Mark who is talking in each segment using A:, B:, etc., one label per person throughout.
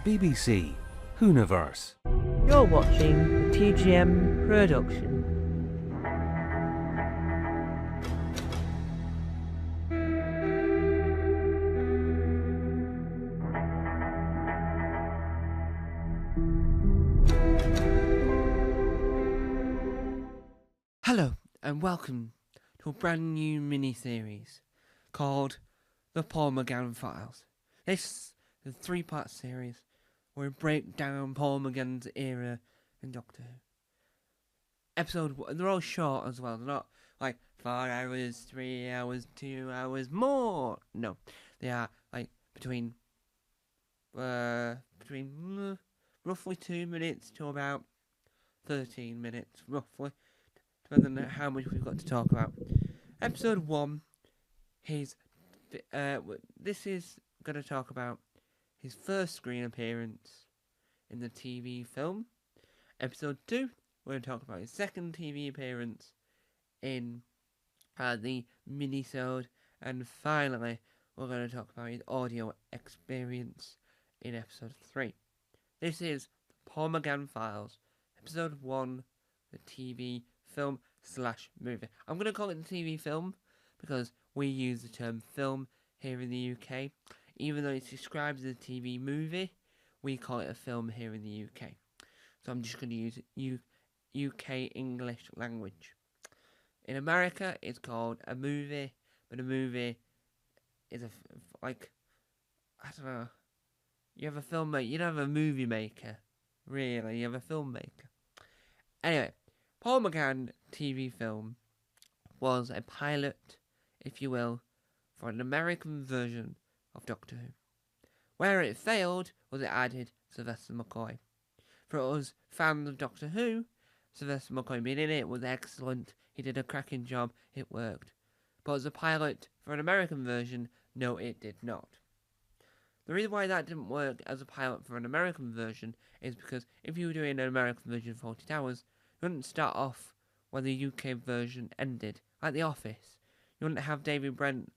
A: BBC Hooniverse.
B: You're watching the TGM production.
C: Hello and welcome to a brand new mini-series called The Paul McGann Files. This is a three-part series where we break down Paul McGann's era in Doctor Who. Episode 1, they're all short as well, they're not like 4 hours, 3 hours, 2 hours, more. No, they are like between roughly 2 minutes to about 13 minutes, roughly. Depending on how much we've got to talk about. Episode 1, this is going to talk about his first screen appearance in the TV film. Episode 2, we're going to talk about his second TV appearance in the minisode. And finally, we're going to talk about his audio experience in episode 3. This is Paul McGann Files, episode 1, the TV film / movie. I'm going to call it the TV film because we use the term film here in the UK. Even though it's described as a TV movie, we call it a film here in the UK. So I'm just going to use UK English language. In America, it's called a movie, but a movie is I don't know. You have a filmmaker, you don't have a movie maker. Really, you have a filmmaker. Anyway, Paul McGann TV film was a pilot, if you will, for an American version of Doctor Who. Where it failed was it added Sylvester McCoy. For us fans of Doctor Who, Sylvester McCoy being in it was excellent. He did a cracking job. It worked. But as a pilot for an American version, no, it did not. The reason why that didn't work as a pilot for an American version is because if you were doing an American version of 40 Hours, you wouldn't start off where the UK version ended, like The Office. You wouldn't have David Brent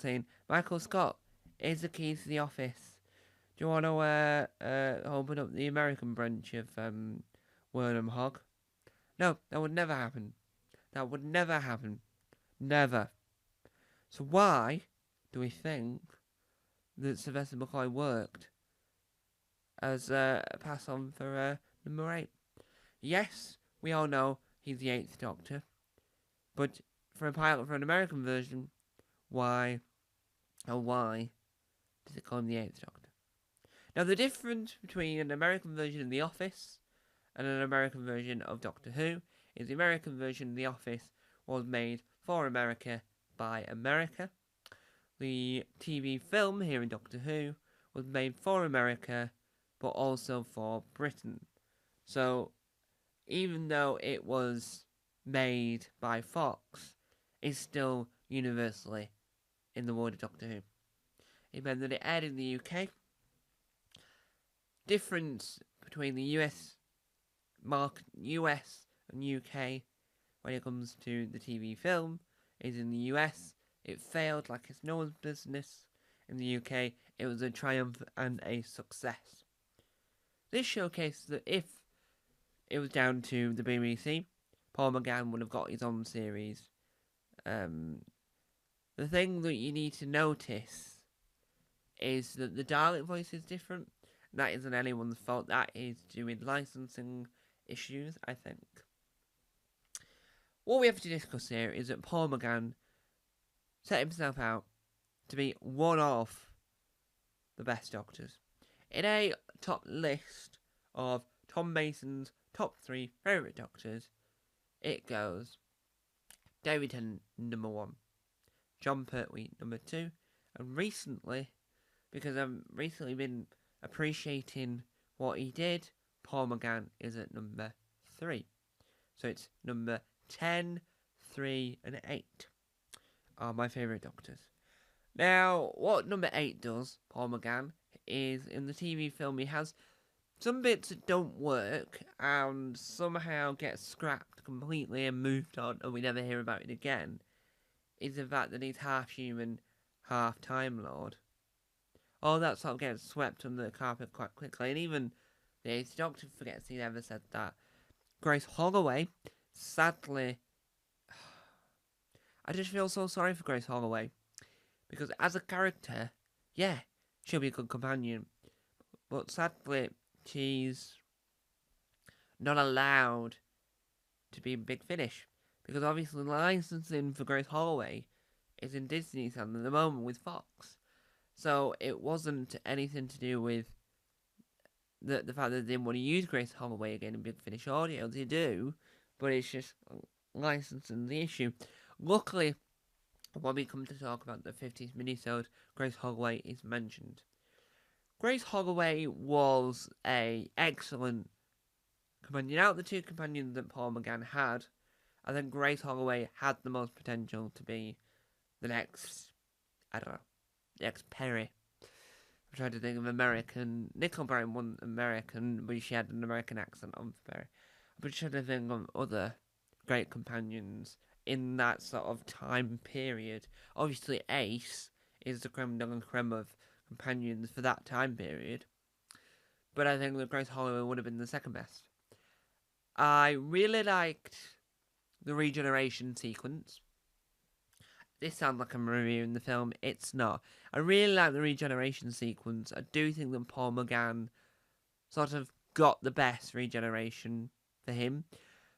C: saying, "Michael Scott, here's the keys to the office. Do you want to open up the American branch of Wernham Hog?" No, that would never happen. That would never happen. Never. So why do we think that Sylvester McCoy worked as a pass-on for number 8? Yes, we all know he's the 8th Doctor, but for a pilot for an American version, why does it call him the 8th Doctor? Now, the difference between an American version of The Office and an American version of Doctor Who is the American version of The Office was made for America by America. The TV film here in Doctor Who was made for America, but also for Britain. So, even though it was made by Fox, it's still universally in the world of Doctor Who. It meant that it aired in the UK. Difference between the US and UK when it comes to the TV film is in the US, it failed like it's no one's business. In the UK, it was a triumph and a success. This showcased that if it was down to the BBC, Paul McGann would have got his own series. The thing that you need to notice is that the Dalek voice is different. That isn't anyone's fault. That is due to licensing issues, I think. What we have to discuss here is that Paul McGann set himself out to be one of the best Doctors. In a top list of Tom Mason's top 3 favourite Doctors, it goes David Tennant number 1, John Pertwee number 2, and recently, because I've recently been appreciating what he did, Paul McGann is at number 3. So it's number 10, 3 and 8 are my favourite Doctors. Now, what number 8 does, Paul McGann, is in the TV film he has some bits that don't work and somehow get scrapped completely and moved on and we never hear about it again, is the fact that he's half human, half Time Lord. all that sort of gets swept under the carpet quite quickly. And even the 8th Doctor forgets he ever said that. Grace Holloway, sadly, I just feel so sorry for Grace Holloway. Because as a character, yeah, she'll be a good companion. But sadly, she's not allowed to be Big Finish. Because obviously the licensing for Grace Holloway is in Disney's hand at the moment with Fox. So it wasn't anything to do with the fact that they didn't want to use Grace Holloway again in Big Finish Audio. They do, but it's just licensing the issue. Luckily, when we come to talk about the 50th minisode, Grace Holloway is mentioned. Grace Holloway was a excellent companion. Out of the two companions that Paul McGann had, I think Grace Holloway had the most potential to be the next, I don't know, next Perry. I'm trying to think of American. Nicole Bryan wasn't American, but she had an American accent on Perry. I'm trying to think of other great companions in that sort of time period. Obviously, Ace is the creme de la creme of companions for that time period. But I think that Grace Holloway would have been the second best. I really liked the regeneration sequence. This sounds like I'm reviewing the film. It's not. I really like the regeneration sequence. I do think that Paul McGann sort of got the best regeneration for him.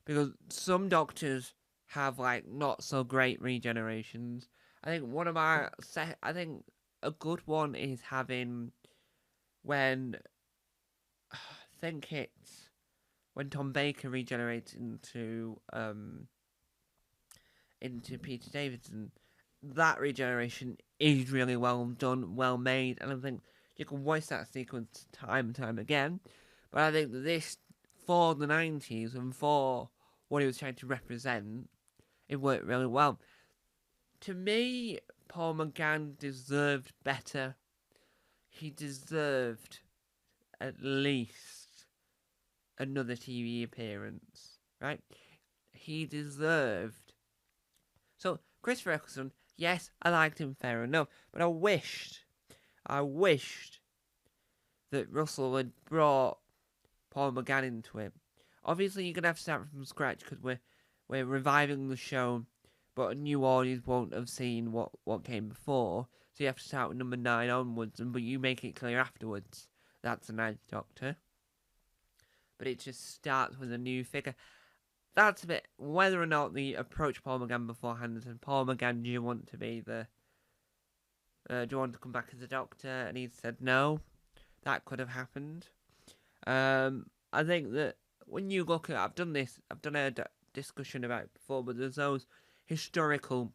C: Because some doctors have, like, not so great regenerations. I think a good one is having when, I think it's when Tom Baker regenerates into Peter Davidson. That regeneration is really well done, well made, and I think you can watch that sequence time and time again. But I think that this, for the 90s and for what he was trying to represent, it worked really well. To me, Paul McGann deserved better. He deserved at least another TV appearance, right? He deserved. So, Christopher Eccleston, yes, I liked him, fair enough, but I wished that Russell had brought Paul McGann into it. Obviously, you're going to have to start from scratch because we're reviving the show, but a new audience won't have seen what came before, so you have to start with number 9 onwards, but you make it clear afterwards that's the 9th Doctor. But it just starts with a new figure. That's a bit, whether or not they approached Paul McGann beforehand and said, Paul McGann, do you want to be do you want to come back as a Doctor? And he said no. That could have happened. I think that when you look at, I've done a discussion about it before, but there's those historical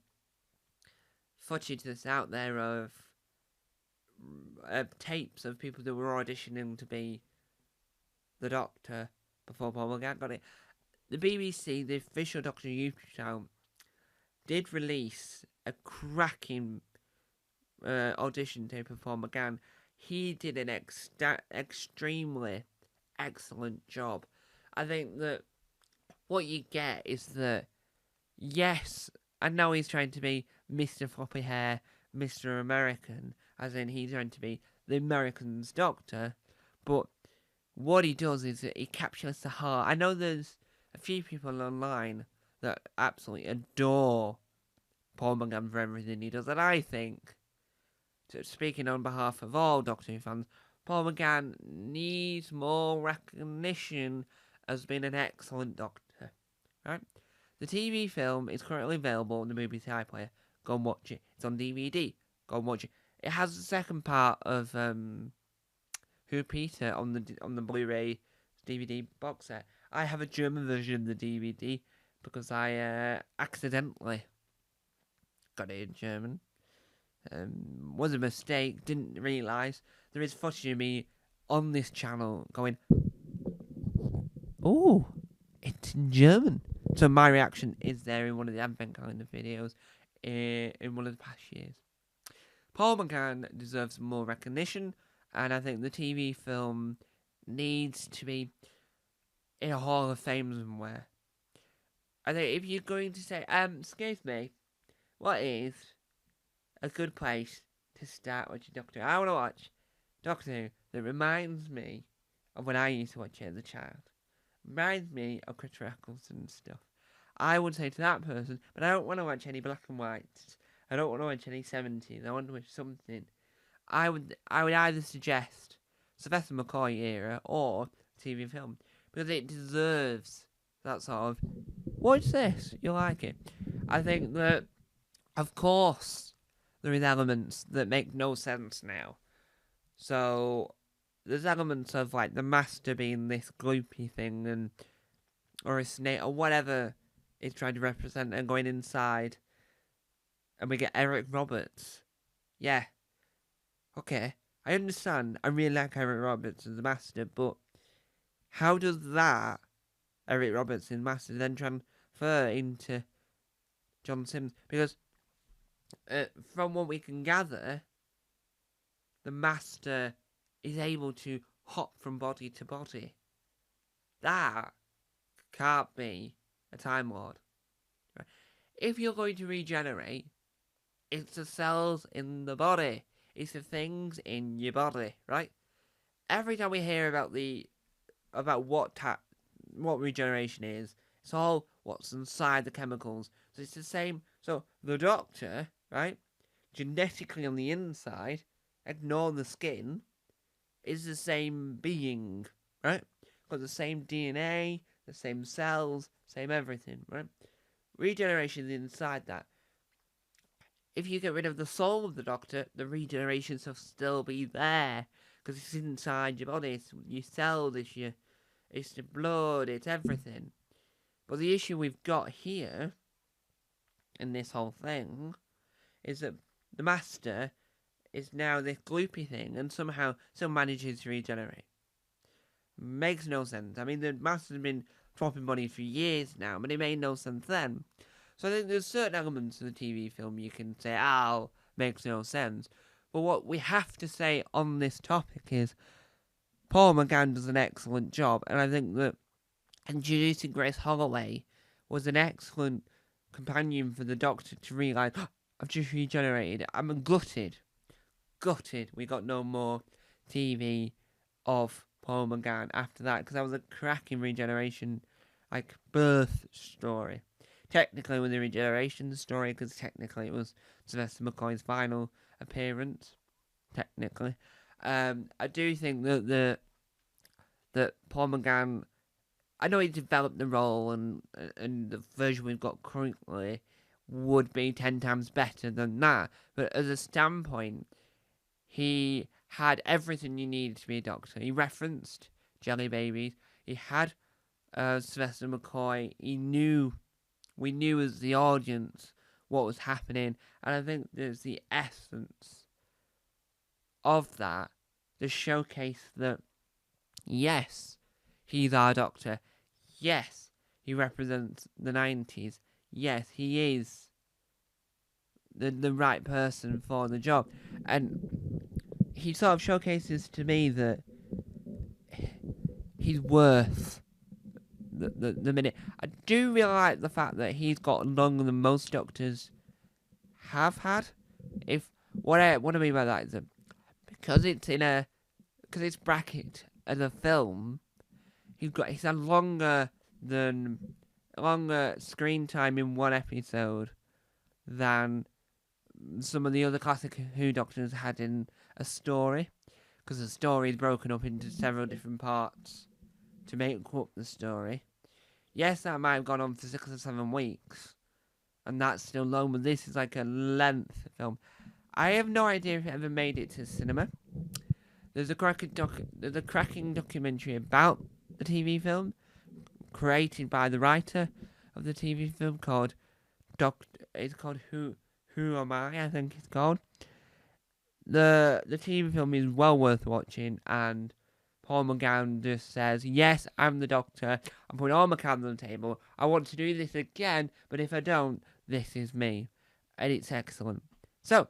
C: footage that's out there of tapes of people that were auditioning to be the Doctor before Paul McGann got it. The BBC, the official Doctor YouTube channel, did release a cracking audition tape of Paul McGann. He did an extremely excellent job. I think that what you get is that, yes, I know he's trying to be Mr. Floppy Hair, Mr. American, as in he's trying to be the American's Doctor, but what he does is that he captures the heart. I know there's a few people online that absolutely adore Paul McGann for everything he does, and I think, speaking on behalf of all Doctor Who fans, Paul McGann needs more recognition as being an excellent Doctor. Right? The TV film is currently available on the BBC iPlayer. Go and watch it. It's on DVD. Go and watch it. It has the second part of Who Peter on the Blu-ray DVD box set. I have a German version of the DVD because I accidentally got it in German. Was a mistake. Didn't realise there is footage of me on this channel going, "Oh, it's in German." So my reaction is there in one of the Advent Calendar videos in one of the past years. Paul McGann deserves more recognition, and I think the TV film needs to be in a Hall of Fame somewhere. I think if you're going to say, excuse me, what is a good place to start watching Doctor Who? I want to watch Doctor Who that reminds me of when I used to watch it as a child. Reminds me of Chris Eccleston and stuff. I would say to that person, but I don't want to watch any black and whites. I don't want to watch any 70s. I want to watch something. I would either suggest Sylvester McCoy era or TV film because it deserves that sort of, watch this, you'll like it. I think that, of course, there is elements that make no sense now. So there's elements of like the Master being this gloopy thing or a snake or whatever it's trying to represent and going inside. And we get Eric Roberts. Yeah. Okay. I understand. I really like Eric Roberts as the Master, but how does that Eric Roberts in Master then transfer into John Sims? Because from what we can gather, the Master is able to hop from body to body. That can't be a Time Lord. Right? If you're going to regenerate, it's the cells in the body. It's the things in your body, right? Every time we hear about what regeneration is, it's all what's inside the chemicals. So it's the same. So the Doctor, right, genetically on the inside, ignore the skin, is the same being, right? Got the same DNA, the same cells, same everything, right? Regeneration is inside that. If you get rid of the soul of the Doctor, the regeneration will still be there because it's inside your body. It's your cells, it's the blood, it's everything. But the issue we've got here in this whole thing is that the Master is now this gloopy thing and somehow still manages to regenerate. Makes no sense. I mean, the Master's been dropping body for years now, but it made no sense then. So I think there's certain elements of the TV film you can say, makes no sense. But what we have to say on this topic is Paul McGann does an excellent job, and I think that introducing Grace Holloway was an excellent companion for the Doctor to realise, I've just regenerated. I'm gutted. We got no more TV of Paul McGann after that, because that was a cracking regeneration, like, birth story. Technically, with the regeneration story, because technically it was Sylvester McCoy's final appearance. Technically, I do think that Paul McGann, I know he developed the role, and the version we've got currently would be 10 times better than that. But as a standpoint, he had everything you needed to be a Doctor. He referenced Jelly Babies. He had Sylvester McCoy. We knew as the audience what was happening, and I think there's the essence of that to showcase that, yes, he's our Doctor. Yes, he represents the 90s. Yes, he is the right person for the job. And he sort of showcases to me that he's worth the minute. I do really like the fact that he's got longer than most Doctors have had. What I mean by that is that because it's bracket as a film, he's had longer screen time in one episode than some of the other classic Who Doctors had in a story, because the story is broken up into several different parts to make up the story. Yes, that might have gone on for 6 or 7 weeks, and that's still long, but this is like a length film. I have no idea if it ever made it to cinema. There's a cracking documentary about the TV film, created by the writer of the TV film, called Who Am I think it's called. The TV film is well worth watching, and Paul McGann just says, yes, I'm the Doctor. I'm putting all my cards on the table. I want to do this again, but if I don't, this is me. And it's excellent. So,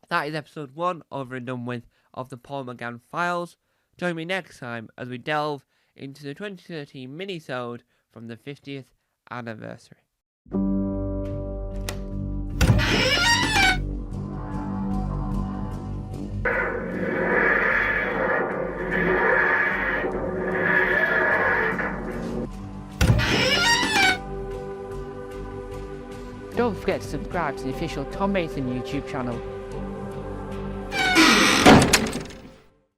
C: that is episode 1, over and done with, of the Paul McGann Files. Join me next time as we delve into the 2013 mini-sode from the 50th anniversary.
D: Don't forget to subscribe to the official Tom Mason YouTube channel.